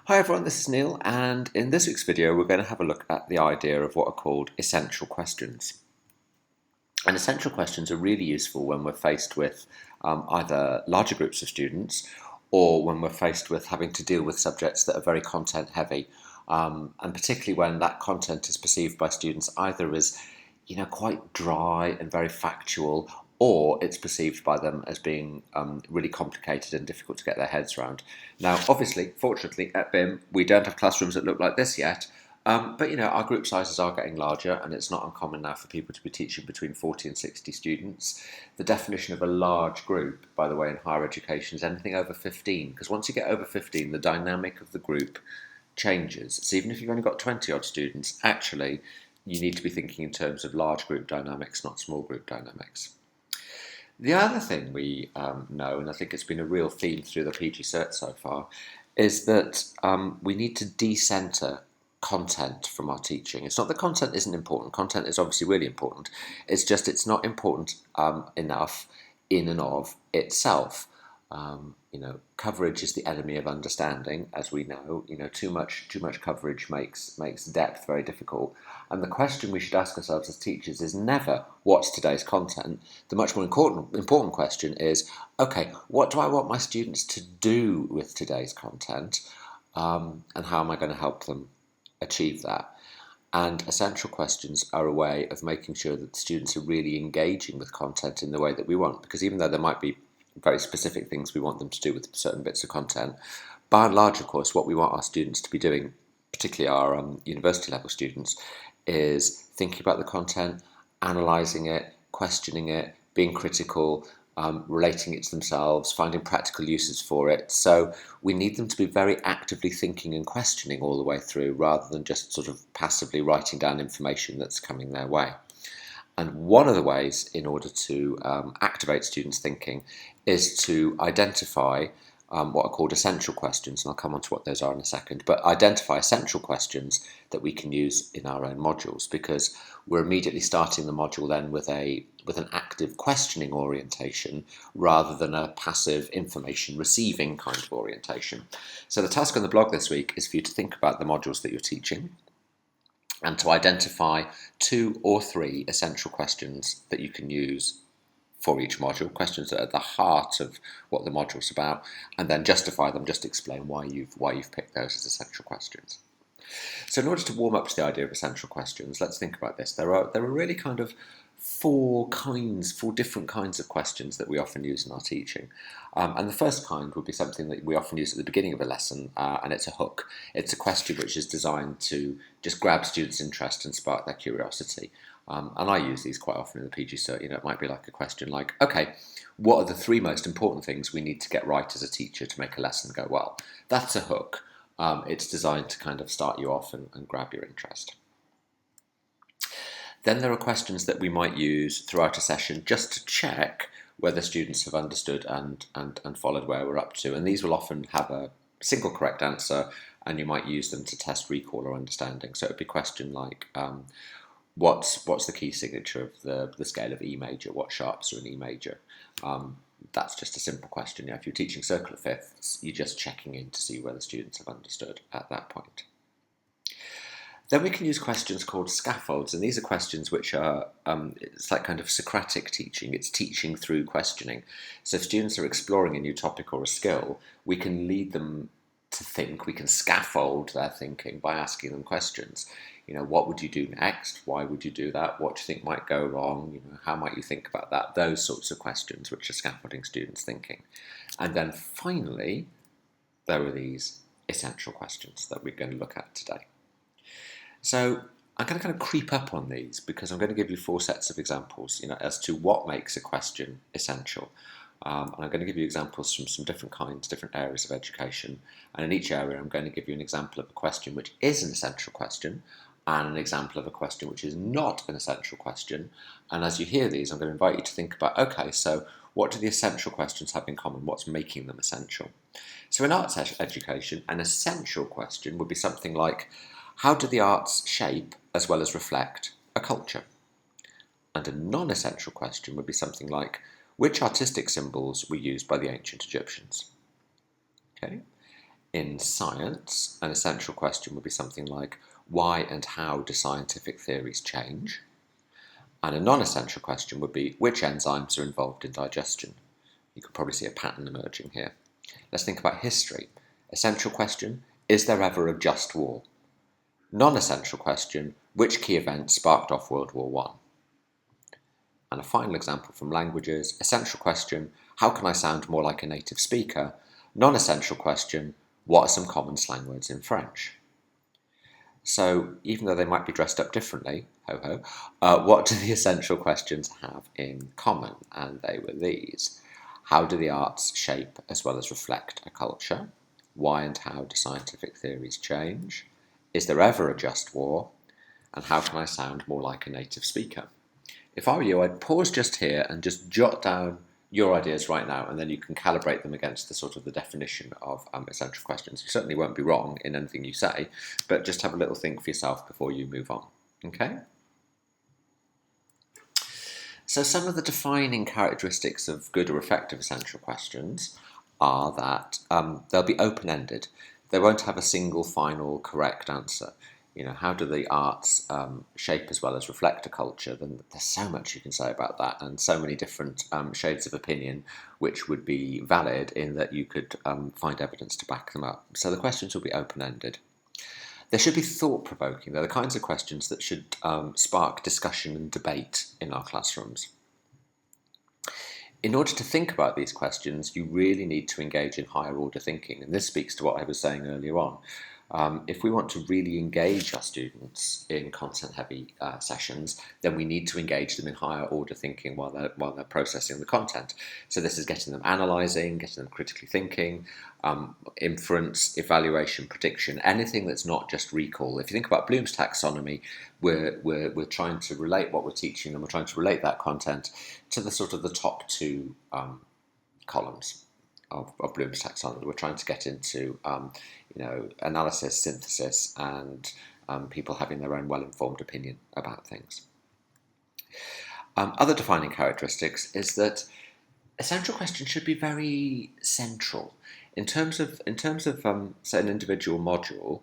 Hi everyone, this is Neil, and in this week's video we're going to have a look at the idea of what are called essential questions. And essential questions are really useful when we're faced with either larger groups of students or when we're faced with having to deal with subjects that are very content heavy, and particularly when that content is perceived by students either as quite dry and very factual, or it's perceived by them as being really complicated and difficult to get their heads around. Now, obviously, fortunately, at BIM, we don't have classrooms that look like this yet, but our group sizes are getting larger, and it's not uncommon now for people to be teaching between 40 and 60 students. The definition of a large group, by the way, in higher education is anything over 15, because once you get over 15, the dynamic of the group changes. So even if you've only got 20 odd students, actually, you need to be thinking in terms of large group dynamics, not small group dynamics. The other thing we know, and I think it's been a real theme through the PG Cert so far, is that we need to decenter content from our teaching. It's not that content isn't important. Content is obviously really important. It's just it's not important enough in and of itself. Coverage is the enemy of understanding, as we know. Too much coverage makes depth very difficult. And the question we should ask ourselves as teachers is never what's today's content. The much more important question is, okay, what do I want my students to do with today's content, and how am I going to help them achieve that? And essential questions are a way of making sure that the students are really engaging with content in the way that we want, because even though there might be very specific things we want them to do with certain bits of content, by and large, of course, what we want our students to be doing, particularly our university level students, is thinking about the content, analysing it, questioning it, being critical, relating it to themselves, finding practical uses for it. So we need them to be very actively thinking and questioning all the way through, rather than just sort of passively writing down information that's coming their way. And one of the ways in order to activate students' thinking is to identify what are called essential questions, and I'll come on to what those are in a second, but identify essential questions that we can use in our own modules, because we're immediately starting the module then with an active questioning orientation rather than a passive information receiving kind of orientation. So the task on the blog this week is for you to think about the modules that you're teaching and to identify 2 or 3 essential questions that you can use for each module, questions that are at the heart of what the module's about, and then justify them, just explain why you've picked those as essential questions. So in order to warm up to the idea of essential questions, let's think about this. There are really kind of 4 different kinds of questions that we often use in our teaching. And the first kind would be something that we often use at the beginning of a lesson, and it's a hook. It's a question which is designed to just grab students' interest and spark their curiosity. And I use these quite often in the PG Cert. It might be like a question like, okay, what are the 3 most important things we need to get right as a teacher to make a lesson go well? That's a hook. It's designed to kind of start you off and grab your interest. Then there are questions that we might use throughout a session just to check whether students have understood and followed where we're up to. And these will often have a single correct answer, and you might use them to test recall or understanding. So it would be a question like, what's the key signature of the scale of E major? What sharps are in E major? That's just a simple question. If you're teaching circle of fifths, you're just checking in to see whether students have understood at that point. Then we can use questions called scaffolds, and these are questions which are, it's like kind of Socratic teaching. It's teaching through questioning. So if students are exploring a new topic or a skill, we can lead them to think, we can scaffold their thinking by asking them questions. What would you do next? Why would you do that? What do you think might go wrong? How might you think about that? Those sorts of questions which are scaffolding students' thinking. And then finally, there are these essential questions that we're going to look at today. So I'm going to kind of creep up on these because I'm going to give you 4 sets of examples, as to what makes a question essential. And I'm going to give you examples from some different kinds, different areas of education. And in each area, I'm going to give you an example of a question which is an essential question and an example of a question which is not an essential question. And as you hear these, I'm going to invite you to think about, okay, so what do the essential questions have in common? What's making them essential? So in arts education, an essential question would be something like, how do the arts shape as well as reflect a culture? And a non-essential question would be something like, which artistic symbols were used by the ancient Egyptians? Okay. In science, an essential question would be something like, why and how do scientific theories change? And a non-essential question would be, which enzymes are involved in digestion? You could probably see a pattern emerging here. Let's think about history. Essential question, is there ever a just war? Non-essential question, which key event sparked off World War One? And a final example from languages. Essential question, how can I sound more like a native speaker? Non-essential question, what are some common slang words in French? So even though they might be dressed up differently, what do the essential questions have in common? And they were these. How do the arts shape as well as reflect a culture? Why and how do scientific theories change? Is there ever a just war? And how can I sound more like a native speaker? If I were you, I'd pause just here and just jot down your ideas right now, and then you can calibrate them against the sort of the definition of essential questions. You certainly won't be wrong in anything you say, but just have a little think for yourself before you move on. Okay? So some of the defining characteristics of good or effective essential questions are that they'll be open-ended. They won't have a single final correct answer. You know, how do the arts shape as well as reflect a culture? Then there's so much you can say about that, and so many different shades of opinion which would be valid in that you could find evidence to back them up. So the questions will be open-ended. They should be thought-provoking. They're the kinds of questions that should spark discussion and debate in our classrooms. In order to think about these questions, you really need to engage in higher order thinking, and this speaks to what I was saying earlier on. If we want to really engage our students in content-heavy sessions, then we need to engage them in higher order thinking while they're processing the content. So this is getting them analysing, getting them critically thinking, inference, evaluation, prediction, anything that's not just recall. If you think about Bloom's taxonomy, we're trying to relate what we're teaching, and we're trying to relate that content to the sort of the top two columns of Bloom's taxonomy. We're trying to get into analysis, synthesis, and people having their own well-informed opinion about things. Other defining characteristics is that essential questions should be very central. In terms of say, an individual module,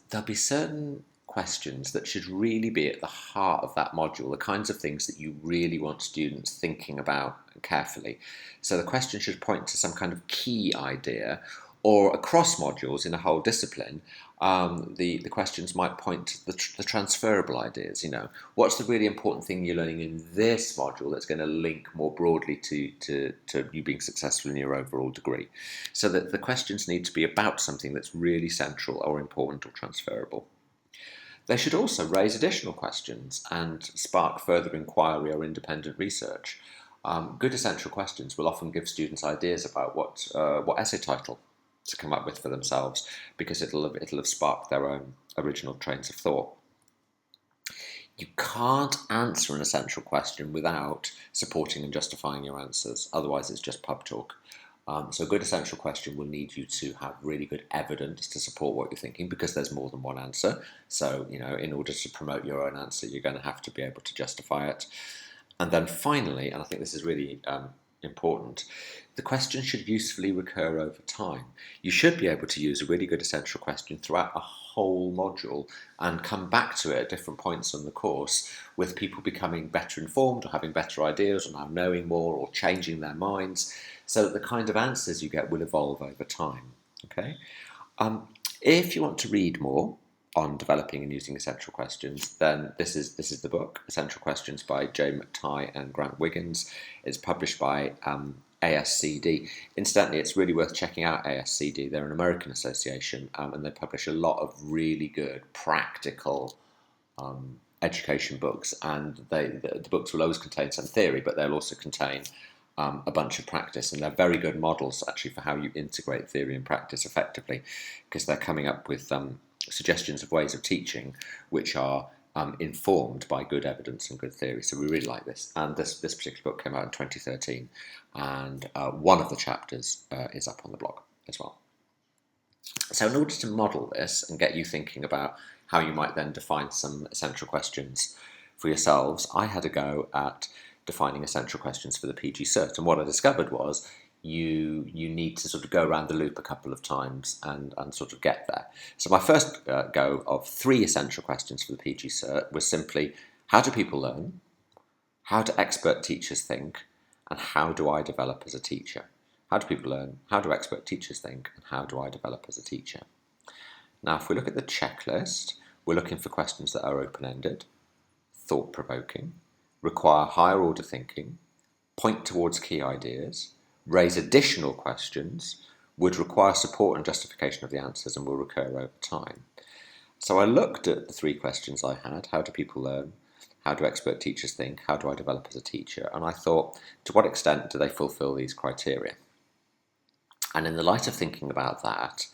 there'll be certain questions that should really be at the heart of that module, the kinds of things that you really want students thinking about carefully. So the question should point to some kind of key idea, or across modules in a whole discipline, the questions might point to the transferable ideas. You know, what's the really important thing you're learning in this module that's going to link more broadly to you being successful in your overall degree? So that the questions need to be about something that's really central or important or transferable. They should also raise additional questions and spark further inquiry or independent research. Good essential questions will often give students ideas about what essay title to come up with for themselves, because it'll have sparked their own original trains of thought. You can't answer an essential question without supporting and justifying your answers. Otherwise, it's just pub talk. So a good essential question will need you to have really good evidence to support what you're thinking, because there's more than one answer. So, you know, in order to promote your own answer, you're going to have to be able to justify it. And then finally, and I think this is really important, the question should usefully recur over time. You should be able to use a really good essential question throughout a whole module and come back to it at different points on the course, with people becoming better informed or having better ideas or now knowing more or changing their minds, so that the kind of answers you get will evolve over time. Okay? If you want to read more on developing and using essential questions, then this is the book, Essential Questions by Jay McTighe and Grant Wiggins. It's published by ASCD. Incidentally, it's really worth checking out ASCD. They're an American association, and they publish a lot of really good practical education books, and the books will always contain some theory, but they'll also contain a bunch of practice, and they're very good models actually for how you integrate theory and practice effectively, because they're coming up with suggestions of ways of teaching which are informed by good evidence and good theory. So we really like this, and this particular book came out in 2013, and one of the chapters is up on the blog as well. So in order to model this and get you thinking about how you might then define some essential questions for yourselves, I had a go at defining essential questions for the PG Cert, and what I discovered was you need to sort of go around the loop a couple of times and sort of get there. So my first go of 3 essential questions for the PG Cert was simply, how do people learn? How do expert teachers think? And how do I develop as a teacher? How do people learn? How do expert teachers think? And how do I develop as a teacher? Now, if we look at the checklist, we're looking for questions that are open-ended, thought-provoking, require higher order thinking, point towards key ideas, raise additional questions, would require support and justification of the answers, and will recur over time. So I looked at the 3 questions I had. How do people learn? How do expert teachers think? How do I develop as a teacher? And I thought, to what extent do they fulfill these criteria? And in the light of thinking about that,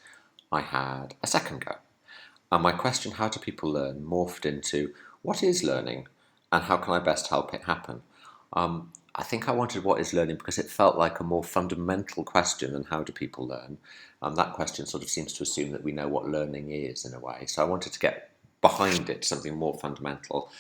I had a second go. And my question, how do people learn, morphed into, what is learning and how can I best help it happen? I think I wanted what is learning because it felt like a more fundamental question than how do people learn. That question sort of seems to assume that we know what learning is in a way. So I wanted to get behind it, something more fundamental.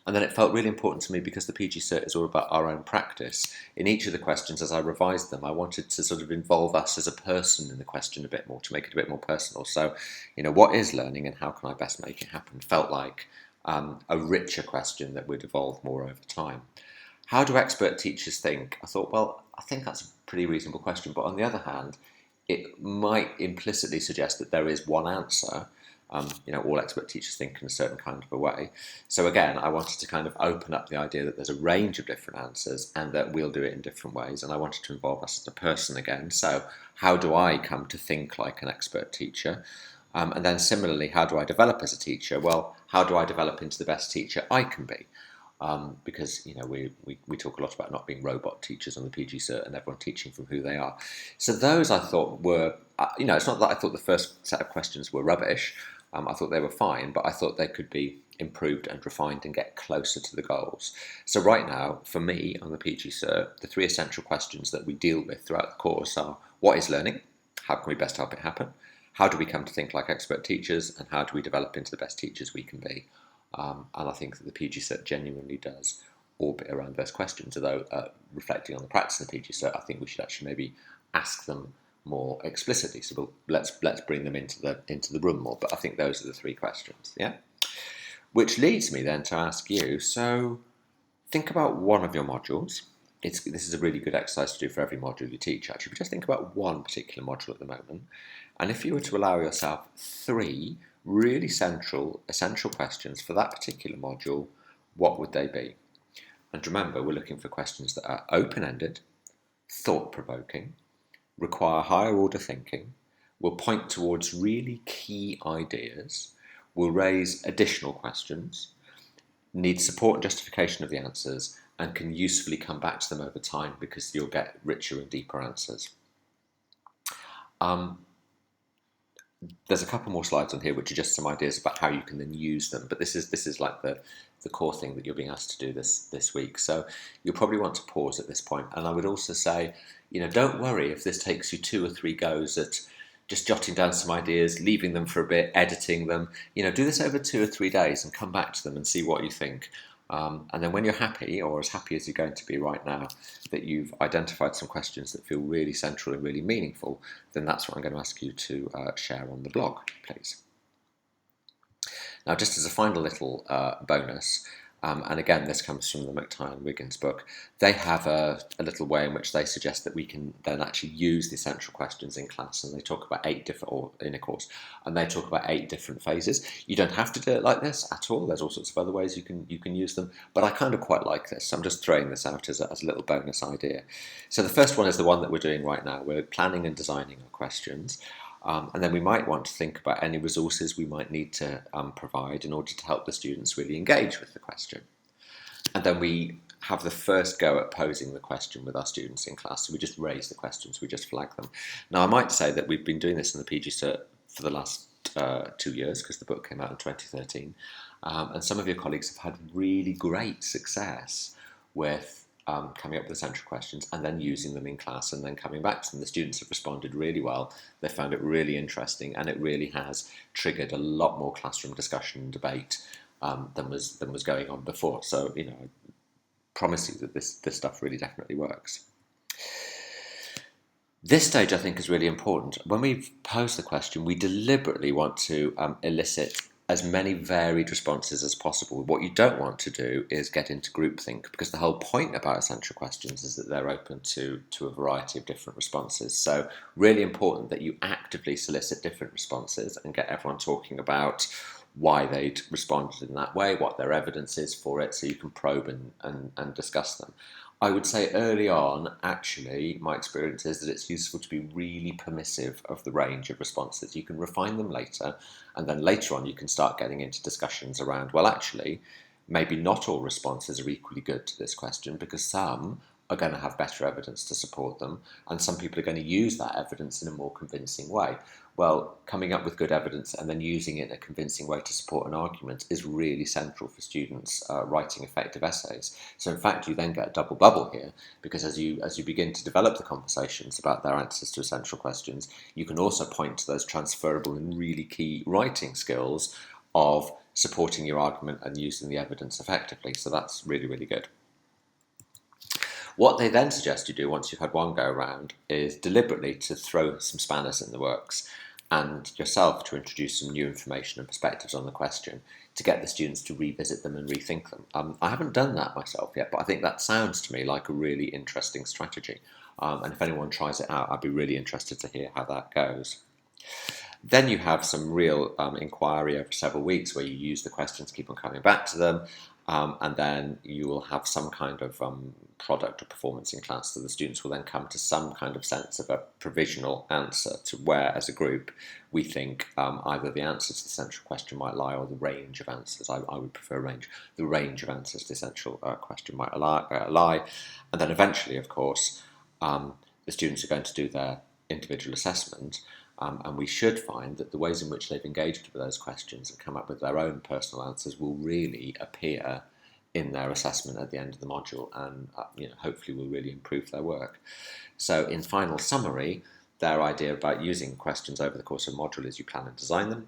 And then it felt really important to me because the PG Cert is all about our own practice. In each of the questions, as I revised them, I wanted to sort of involve us as a person in the question a bit more, to make it a bit more personal. So, what is learning and how can I best make it happen? Felt like a richer question that would evolve more over time. How do expert teachers think? I thought, well, I think that's a pretty reasonable question. But on the other hand, it might implicitly suggest that there is one answer. All expert teachers think in a certain kind of a way. So again, I wanted to kind of open up the idea that there's a range of different answers and that we'll do it in different ways. And I wanted to involve us as a person again. So how do I come to think like an expert teacher? And then similarly, how do I develop as a teacher? Well, how do I develop into the best teacher I can be? Because we talk a lot about not being robot teachers on the PG Cert and everyone teaching from who they are. So those I thought were, it's not that I thought the first set of questions were rubbish. I thought they were fine, but I thought they could be improved and refined and get closer to the goals. So right now, for me on the PG Cert, the 3 essential questions that we deal with throughout the course are, what is learning? How can we best help it happen? How do we come to think like expert teachers? And how do we develop into the best teachers we can be? And I think that the PG Cert genuinely does orbit around those questions, although reflecting on the practice of the PG Cert, I think we should actually maybe ask them more explicitly. So let's bring them into the room more. But I think those are the 3 questions, yeah? Which leads me then to ask you, so think about one of your modules. This is a really good exercise to do for every module you teach, actually. But just think about one particular module at the moment. And if you were to allow yourself 3 really essential questions for that particular module, what would they be? And remember, we're looking for questions that are open-ended, thought-provoking, require higher order thinking, will point towards really key ideas, will raise additional questions, need support and justification of the answers, and can usefully come back to them over time because you'll get richer and deeper answers. There's a couple more slides on here which are just some ideas about how you can then use them, but this is like the core thing that you're being asked to do this week. So you'll probably want to pause at this point. And I would also say, don't worry if this takes you 2 or 3 goes at just jotting down some ideas, leaving them for a bit, editing them. Do this over 2 or 3 days and come back to them and see what you think. And then when you're happy, or as happy as you're going to be right now, that you've identified some questions that feel really central and really meaningful, then that's what I'm going to ask you to share on the blog, please. Now, just as a final little bonus, and again, this comes from the McTighe and Wiggins book, they have a little way in which they suggest that we can then actually use the essential questions in class, and they talk about 8 different, or in a course, and they talk about 8 different phases. You don't have to do it like this at all. There's all sorts of other ways you can use them, but I kind of quite like this. So I'm just throwing this out as a little bonus idea. So the first one is the one that we're doing right now. We're planning and designing our questions. And then we might want to think about any resources we might need to provide in order to help the students really engage with the question. And then we have the first go at posing the question with our students in class. So we just raise the questions, we just flag them. Now, I might say that we've been doing this in the PG Cert for the last 2 years, because the book came out in 2013. And some of your colleagues have had really great success with coming up with essential questions and then using them in class and then coming back to them. The students have responded really well. They found it really interesting, and it really has triggered a lot more classroom discussion and debate than was going on before. So, I promise you that this stuff really definitely works. This stage, I think, is really important. When we pose the question, we deliberately want to elicit as many varied responses as possible. What you don't want to do is get into groupthink, because the whole point about essential questions is that they're open to a variety of different responses. So really important that you actively solicit different responses and get everyone talking about why they'd responded in that way, what their evidence is for it, so you can probe and discuss them. I would say early on, actually, my experience is that it's useful to be really permissive of the range of responses. You can refine them later, and then later on you can start getting into discussions around, well, actually, maybe not all responses are equally good to this question, because some are going to have better evidence to support them, and some people are going to use that evidence in a more convincing way. Well, coming up with good evidence and then using it in a convincing way to support an argument is really central for students writing effective essays. So in fact, you then get a double bubble here, because as you begin to develop the conversations about their answers to essential questions, you can also point to those transferable and really key writing skills of supporting your argument and using the evidence effectively. So that's really, really good. What they then suggest you do once you've had one go around is deliberately to throw some spanners in the works and yourself to introduce some new information and perspectives on the question to get the students to revisit them and rethink them. I haven't done that myself yet, but I think that sounds to me like a really interesting strategy. And if anyone tries it out, I'd be really interested to hear how that goes. Then you have some real inquiry over several weeks where you use the questions, keep on coming back to them, and then you will have some kind of product or performance in class. So the students will then come to some kind of sense of a provisional answer to where, as a group, we think either the answer to the central question might lie or the range of answers. I would prefer range. The range of answers to the central question might lie. And then eventually, of course, the students are going to do their individual assessment. And we should find that the ways in which they've engaged with those questions and come up with their own personal answers will really appear in their assessment at the end of the module, and hopefully will really improve their work. So in final summary, their idea about using questions over the course of a module is you plan and design them,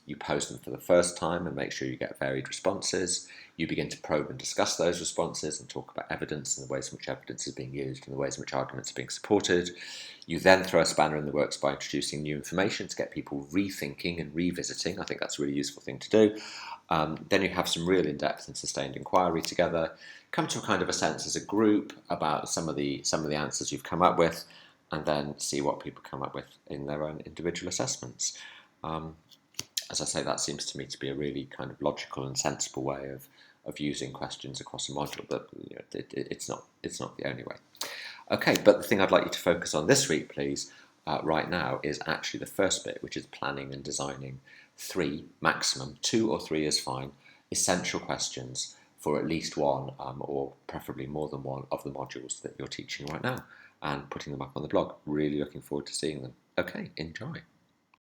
you pose them for the first time and make sure you get varied responses. You begin to probe and discuss those responses and talk about evidence and the ways in which evidence is being used and the ways in which arguments are being supported. You then throw a spanner in the works by introducing new information to get people rethinking and revisiting. I think that's a really useful thing to do. Then you have some real in-depth and sustained inquiry together, come to a kind of a sense as a group about some of the answers you've come up with, and then see what people come up with in their own individual assessments. As I say, that seems to me to be a really kind of logical and sensible way of using questions across a module, but it's not the only way. Okay, but the thing I'd like you to focus on this week, please, right now, is actually the first bit, which is planning and designing 3 maximum, 2 or 3 is fine, essential questions for at least one or preferably more than one of the modules that you're teaching right now, and putting them up on the blog. Really looking forward to seeing them. Okay, enjoy.